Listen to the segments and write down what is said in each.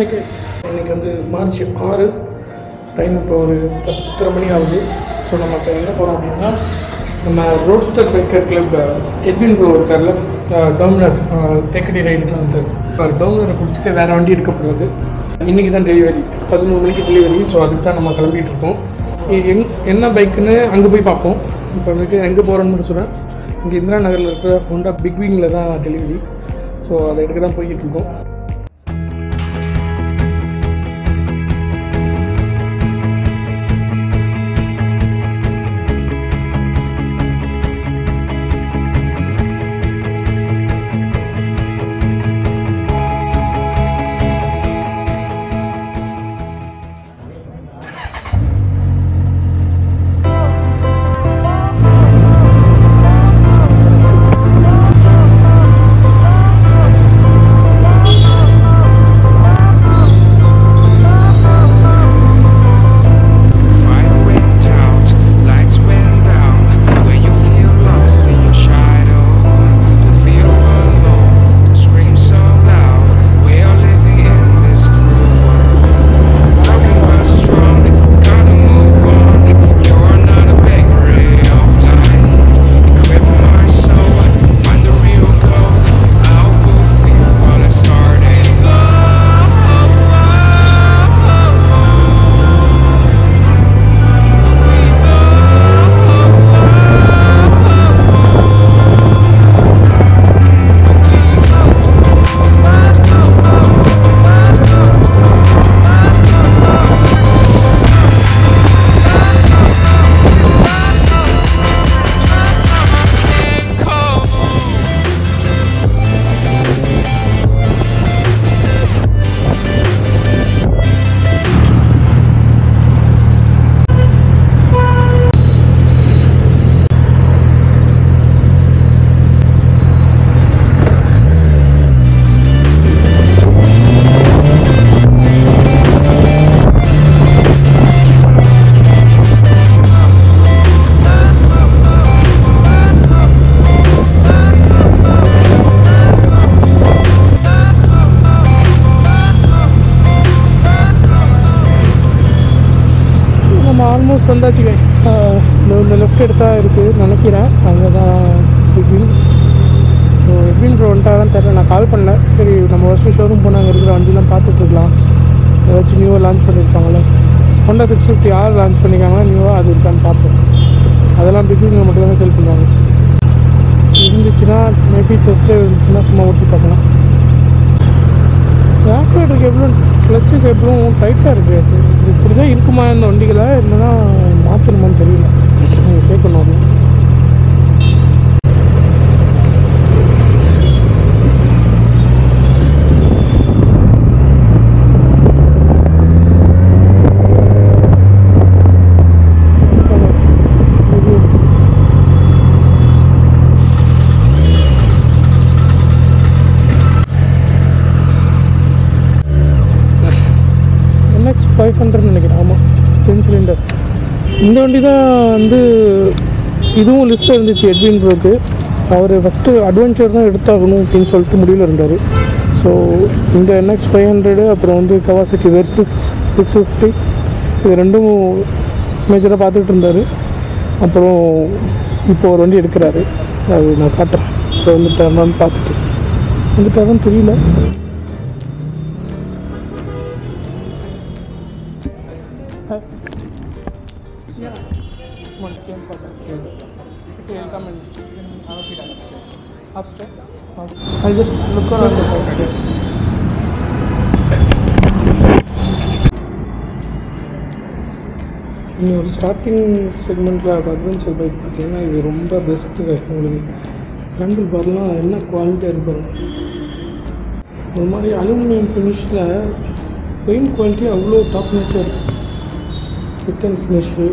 Okay, இன்றைக்கி வந்து March 6 time இப்போ ஒரு 10:30 மணி ஆகுது. ஸோ நம்ம இப்போ எங்கே போகிறோம் அப்படின்னா, நம்ம Roadster biker club Edwin bro இருக்கார்ல, டோமினர் தேக்கடி ரைடுக்குலாம் வந்து டோமினரை கொடுத்துட்டு வேறு வண்டி எடுக்க போகிறது. இன்றைக்கி தான் டெலிவரி, 11 மணிக்கு டெலிவரி. ஸோ அதுக்கு தான் நம்ம கிளம்பிகிட்டு இருக்கோம். என்ன பைக்குன்னு அங்கே போய் பார்ப்போம். இப்போ வந்துட்டு எங்கே போகிறோன்னு சொல்கிறேன். இங்கே இந்திரா நகரில் இருக்கிற ஹோண்டா பிக் விங்கில் தான் டெலிவரி. ஸோ அதை எடுக்க தான் போய்கிட்டு இருக்கோம். ஆல்மோஸ்ட் வந்தாச்சு கைஸ். இந்த லெஃப்ட் எடுத்தால் இருக்குது நினைக்கிறேன், அங்கே தான் எட்வின். ஸோ எட்வின் ப்ரோ வந்துட்டாதான் தெரியல, நான் கால் பண்ணல. சரி, நம்ம ஃபஸ்ட்டு ஷோரூம் போனால் அங்கே இருக்கிற வண்டிலாம் பார்த்துட்ருக்கலாம். ஏதாச்சும் நியூவாக லான்ச் பண்ணியிருப்பாங்களே, ஹோண்டா 650 யார் லான்ச் பண்ணியிருக்காங்களா நியூவாக, அது இருக்கான்னு பார்ப்போம். அதெல்லாம் பிக்னிங்கில் மட்டும் தான் செல் பண்ணுவாங்க. இருந்துச்சுன்னா மேபி டெஸ்ட்டு இருந்துச்சுன்னா சும்மா ஓட்டி பார்க்கலாம். ஆக்சிலேட்டருக்கு எவ்வளோ, கிளச்சுக்கு எவ்வளோ டைட்டாக இருக்குது. இப்படி தான் இருக்குமா இந்த வண்டிகளை, இல்லைன்னா மாற்றணுமான்னு தெரியல. நீங்கள் கேட்கணும் அது. NX 500 நினைக்கிறேன். ஆமாம், 10 சிலிண்டர். இந்த வண்டி தான் வந்து இதுவும் லிஸ்ட்டில் இருந்துச்சு எட்வின் ப்ரோக்கு. அவர் ஃபஸ்ட்டு அட்வென்ச்சர் தான் எடுத்தாகணும் அப்படின்னு சொல்லிட்டு முடிவில் இருந்தார். ஸோ இந்த NX 500 அப்புறம் வந்து கவாசகி வெர்சஸ் 650 இது ரெண்டும் மேஜராக பார்த்துக்கிட்டு இருந்தார். அப்புறம் இப்போ ஒரு வண்டி எடுக்கிறாரு, அது நான் காட்டுறேன். ஸோ வந்துட்டாருன்னு பார்த்துட்டு வந்துட்டாருன்னு தெரியல. Yeah, one came for that. Yes, sir. Okay, I'll come and have a seat upstairs. Upstairs? I'll just look around. Sure. இன்னொரு ஸ்டார்டிங் செக்மெண்ட்டில் அட்வென்ச்சர் பைக் பார்த்தீங்கன்னா இது ரொம்ப பெஸ்ட்டு கைஸ். உங்களுக்கு ஹேண்டில் பார்லாம் என்ன குவாலிட்டியாக இருப்பாரு. ஒரு மாதிரி அலுமினியம் ஃபினிஷில் பெயிண்ட் குவாலிட்டி அவ்வளோ டாப் நேச்சர் இருக்கும். ஃபிட் அண்ட் ஃபினிஷு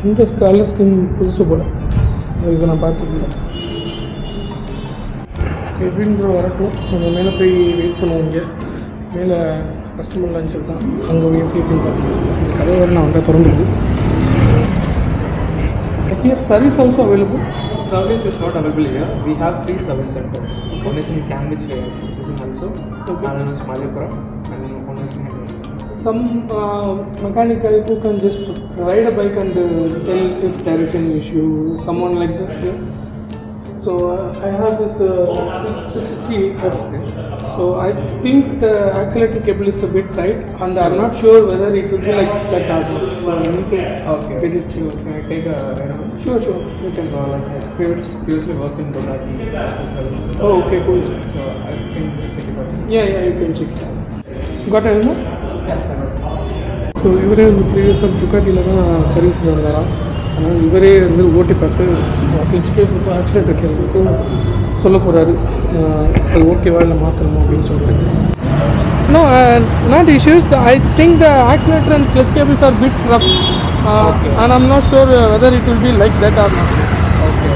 இந்த கலர் ஸ்கின் புதுசு போல, இதை நான் பார்த்துக்கல. எட்வின் ப்ரோ வரட்டும், நம்ம மேலே போய் வெயிட் பண்ணுவோம். இங்கே மேலே கஸ்டமர் லஞ்ச் இருக்கான், அங்கே போய் எப்படி இருக்குன்னு பார்த்துக்கலாம். கதை வேறு நான் வந்தால் திறந்துருக்கு. Here service also available. service is not available here. We have 3 service centers. One is in Cambridge, which is in Mysore. Another is Malappuram, and one is in some mechanic guy who can just ride a bike and tell if there is any issue, someone like this. So I have this 650. So I think the accelerator cable is a bit tight, and I'm not sure whether it will be like that or not. So I need to get it sure. Can I take a ride? Sure. You can. So like previously worked in Ducati as a service. Oh, okay, cool. So I can just take it out. Yeah, you can check. Got it, no? Yeah. So இவரே வந்து ப்ரீவியஸாக டுக்காட்டியில் தான் சர்வீஸில் இருந்தாராம். ஆனால் இவரே வந்து ஓட்டி பார்த்து கிளச்சுக்கே இப்போ ஆக்சிடென்ட் வைக்கிறதுக்கும் சொல்ல போகிறாரு, அது ஓகேவா இல்லை மாற்றணுமா அப்படின்னு சொல்லிட்டு. No, not issues. I think the accelerator and clutch cables are bit rough, and I'm not sure whether it will be like that or not. Okay.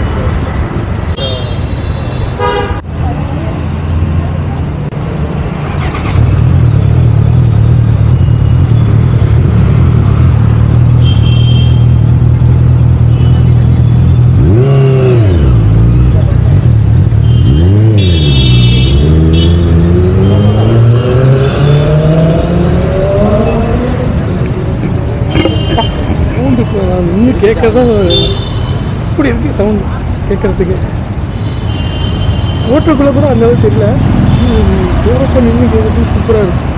இன்னும் கேட்கறதான் இப்படி இருக்குது சவுண்டு கேட்குறதுக்கு. ஓட்டுக்குள்ளே கூட அந்த அளவுக்கு தெரியல, தூரத்தை நின்று கேட்குறது சூப்பராக இருக்கும்.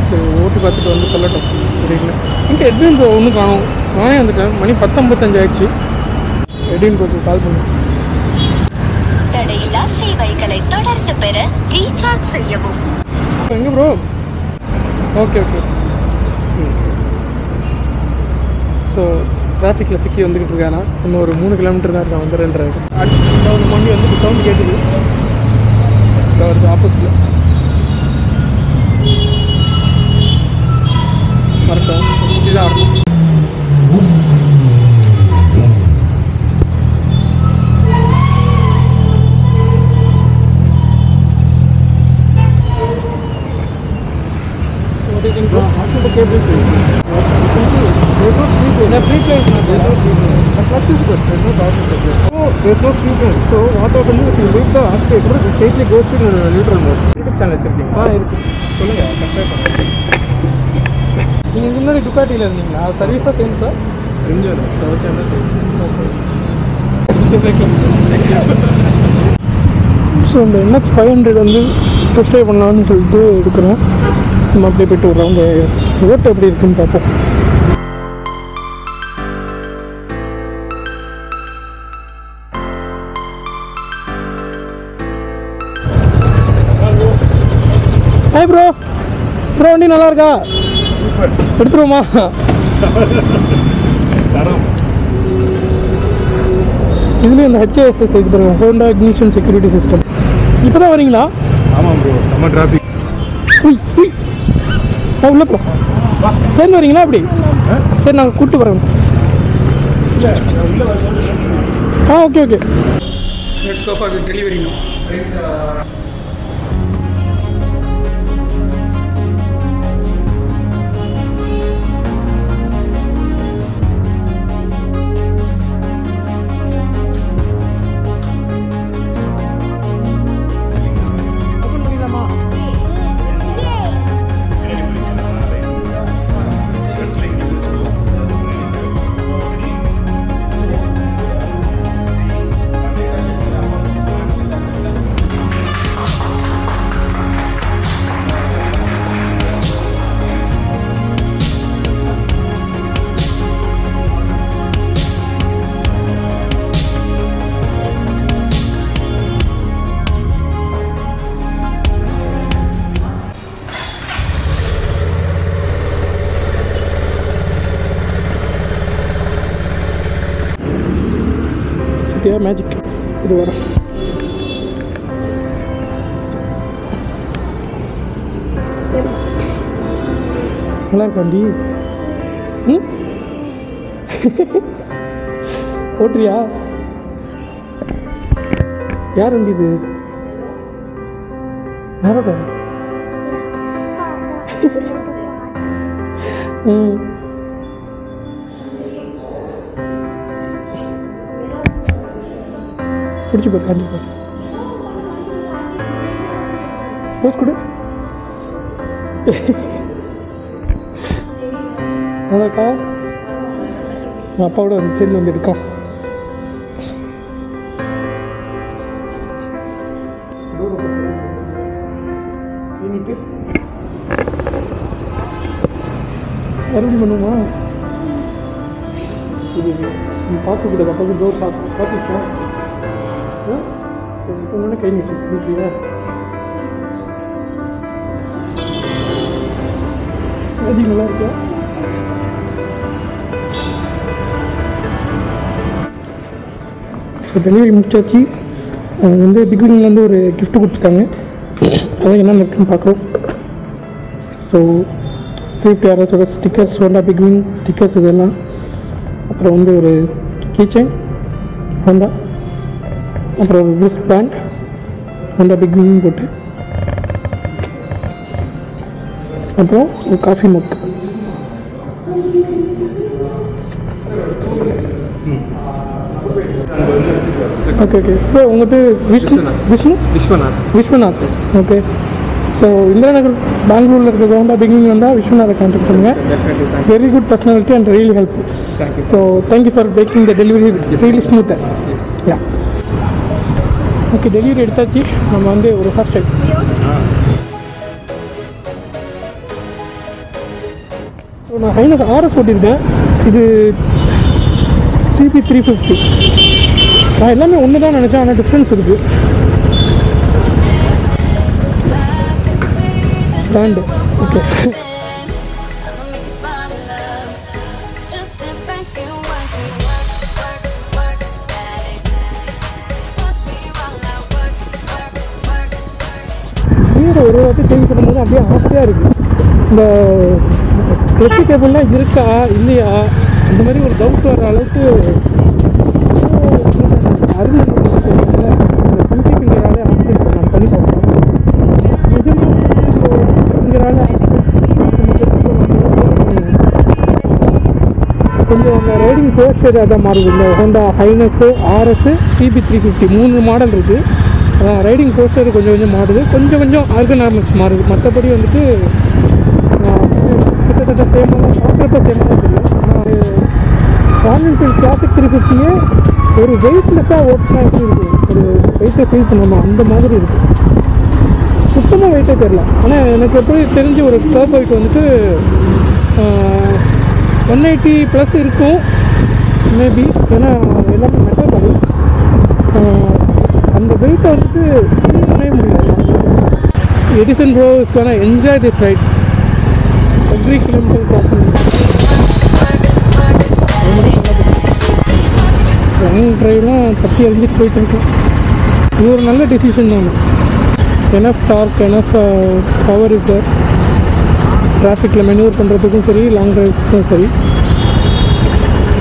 சரி, ஓட்டி பார்த்துட்டு வந்து சொல்லட்டும். தெரியல இங்கே எட்வின் ப்ரோ ஒன்றும் காணும். நானே வந்துட்டேன், மணி 10:55 ஆயிடுச்சு. எட்வின் ப்ரோக்கு கால் பண்ணு. தடையில்லா சேவைகளை தொடர்ந்து பெற ரீசார்ஜ் செய்யவும். எங்கே ப்ரோ? ஓகே. ஸோ டிராஃபிக்கில் சிக்கி வந்துக்கிட்டு இருக்கானா, இன்னும் ஒரு 3 கிலோமீட்டர் தான் இருக்கான், வந்துடுன்றாரு. அடுத்த ஒரு வண்டி வந்து சவுண்டு கேட்டுது, வருது ஆப்போசிட்டில். வரட்டும், இதுதான் வரணும். What do you think, bro? How should the cable be? There's no speed brake. The brake is not there. The clutch is good. There's no problem with that. So there's no speed brake. So what happens if you leave the accelerator, it straightly goes to neutral mode. YouTube channel வச்சிருக்கீங்களா? இருக்கு. சொல்லுங்க, subscribe பண்ணுங்க. நீங்கள் இதுக்கு முன்னாடி டுக்காட்டியில் இருந்தீங்களா? சர்வீஸாக same sir? செஞ்சோம், சர்வீஸாக தான் செஞ்சோம். ஸோ இந்த NX 500 வந்து டெஸ்ட் ட்ரைவ் பண்ணலான்னு சொல்லிட்டு இருக்கிறேன். நம்ம அப்படியே போய்ட்டு ஒரு ரவுண்டு ஓட்டு எப்படி இருக்குன்னு பார்ப்போம். ஹாய் ப்ரோ, வண்டி நல்லா இருக்கா? எடுத்துருவோமா? இதுலேயும் இந்த HASS இது பாருங்க, ஹோண்டா இக்னிஷன் செக்யூரிட்டி சிஸ்டம். இப்போ தான் வரீங்களா? ஆமாம் ப்ரோ, செம்ம டிராஃபிக். உள்ள போ, சேர்ந்து வரீங்களா? அப்படி சரி, நாங்கள் கூப்பிட்டு வரோம். Okay. Let's go for the delivery no. Magic இது வர நல்லா இருக்காண்டி. ஓட்டுறியா? யார் வண்டி இது? யாரோட? பிடிச்சி போடு காஞ்சி போடு போஸ் கொடு நல்லாக்கா அப்பாவோட அந்த செல் வந்து எடுக்கா மறுபடியும் பண்ணுமா இது நீ பார்க்கக்கூடாது அப்போ டோர் பார்த்துச்சா இப்போ கை நிச்சு ஓகேயா அது நல்லா இருக்கா ஸோ டெலிவரி முடிச்சாச்சு அவங்க வந்து பிகினிங்லேருந்து ஒரு கிஃப்ட் கொடுத்துருக்காங்க அதான் என்ன இருக்குன்னு பார்க்குறோம் ஸோ 350 RSோட ஸ்டிக்கர்ஸ் ஹோண்டா பிகினிங் ஸ்டிக்கர்ஸ் இதெல்லாம் அப்புறம் வந்து ஒரு கீச்சைன் ஹோண்டா அப்புறம் ஒரு ரிஸ்ட் பேண்ட் ஹோண்டா பிகினிங் போட்டு அப்புறம் ஒரு coffee mug okay okay so உங்கள் பேர் விஸ்வநாத் ஓகே ஸோ இந்திரா நகர் பெங்களூரில் இருக்கிற ஹோண்டா பிகினிங் வந்தால் விஸ்வநாதை கான்டாக்ட் பண்ணுங்கள் very good personality and really helpful so thank you for making the delivery really smoother yeah okay delivery எடுத்தாச்சு நம்ம வந்து ஒரு ஃபர்ஸ்ட் டைம் ஸோ நான் ஹைனஸ் RS ஓட்டியிருக்கேன் இது CB 350 நான் எல்லாமே ஒன்று தான் நினச்சேன் ஆனால் டிஃப்ரென்ஸ் இருக்குது பிராண்டு ஓகே ஒரு வாட்டி சேஞ்ச் பண்ணும்போது அப்படியே ஆசையாக இருக்குது இந்த கிளச்சி கேபிள்லாம் இருக்கா இல்லையா அந்த மாதிரி ஒரு டவுட் வர அளவுக்கு அருள் இந்த பியூட்டி ஃபிங்கராலே ஆப்ரேட் நான் பண்ணி போகிறேன் ஃபிங்கரால் கொஞ்சம் அந்த ரைடிங் போஸ்டர் அதான் மாறுது இந்த ஹோண்டா ஹைனஸ்ஸு RS CB 350 3 மாடல் இருக்குது ரைடிங் போஸ்டர் கொஞ்சம் மாறுது கொஞ்சம் ஆர்கனாமிக்ஸ் மாறுது மற்றபடி வந்துட்டு கிட்டத்தட்ட சேமாக தான் பார்க்குறப்ப சேமாக தான் தெரியும் ஆனால் ராயல் என்ஃபீல்ட் கிளாசிக் 350யே ஒரு வெயிட்லெஸ்ஸாக ஓட்டினா எப்படி இருக்குது ஒரு வெயிட்டை ஃபீல் பண்ணணும் அந்த மாதிரி இருக்குது சுத்தமாக வெயிட்டே தெரியல ஆனால் எனக்கு எப்படி தெரிஞ்சு ஒரு ஸ்கர் பைக் வந்துட்டு 180+ இருக்கும் மேபி ஏன்னா எல்லாமே மெட்டல் பாடி அந்த வெயிட்டை வந்துட்டு பண்ணவே முடியல edition pro is gonna enjoy this ride every kilometre crossing long ட்ரைவ்லாம் தப்பி அறிஞ்சிட்டு போயிட்டு இருக்கேன் இது ஒரு நல்ல டெசிஷன் தான் enough torque enough power is sir டிராஃபிக்கில் மெனூவர் பண்ணுறதுக்கும் சரி லாங் ட்ரைவ்ஸ்க்கும் சரி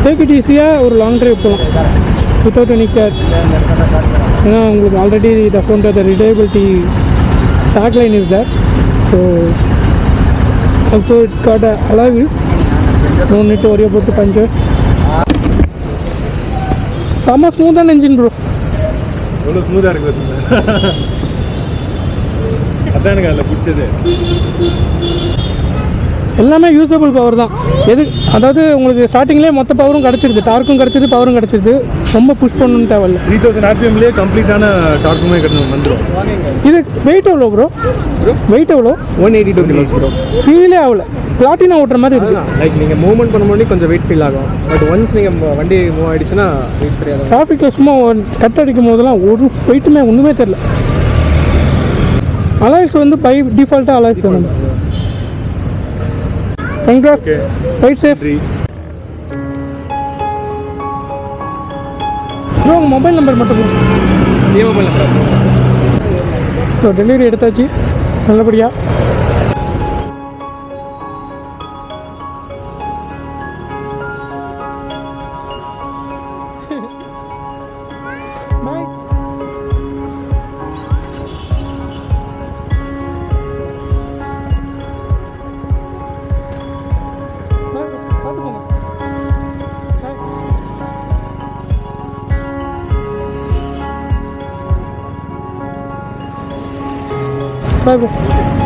டேக் இட் ஈஸியாக ஒரு லாங் ட்ரைவ் போகலாம் வித்தவுட் எனி கேர் ஏன்னா உங்களுக்கு already the Honda the reliability tagline is there so also it got alloy wheels no need to worry about the punctures செம்ம ஸ்மூத்தான என்ஜின் ப்ரோ எவ்வளோ ஸ்மூத்தாக இருக்குது பார்த்தீங்களா அதான் எனக்கு அதில் பிடிச்சது எல்லாமே யூஸபிள் பவர் தான் அதாவது உங்களுக்கு ஸ்டார்டிங்லேயே மொத்த பவரும் கிடச்சிருது டார்க்கும் கிடச்சிது பவரும் கிடச்சிது ரொம்ப புஷ் பண்ணணும்னு தேவையில்ல 3000 RPMலேயே கம்ப்ளீட்டான டார்க்குமே வந்துடும் இது வெயிட் எவ்வளோ ப்ரோ வெயிட் எவ்வளோ 182 கிலோஸ் ப்ரோ ஃபீலே ஆகல பிளாட்டினா ஓட்டுற மாதிரி இருக்குது லைக் நீங்கள் மூவ்மெண்ட் பண்ணும்போது கொஞ்சம் வெயிட் ஃபீல் ஆகும் பட் ஒன்ஸ் நீங்கள் வண்டி மூவ் ஆகிடுச்சுன்னா வெயிட் தெரியாது டிராஃபிக்கில் சும்மா கட் அடிக்கும் போதெல்லாம் ஒரு வெயிட்டுமே ஒன்றுமே தெரில அலாய்ஸ் வந்து பை டிஃபால்ட்டாக அலாய்ஸ் தான் Congrats. Okay. Ride safe. Bro, mobile number மட்டும் இதே மொபைல் நம்பர். ஸோ டெலிவரி எடுத்தாச்சு நல்லபடியா பாய். பார்த்துக்கோங்க. Bye bro.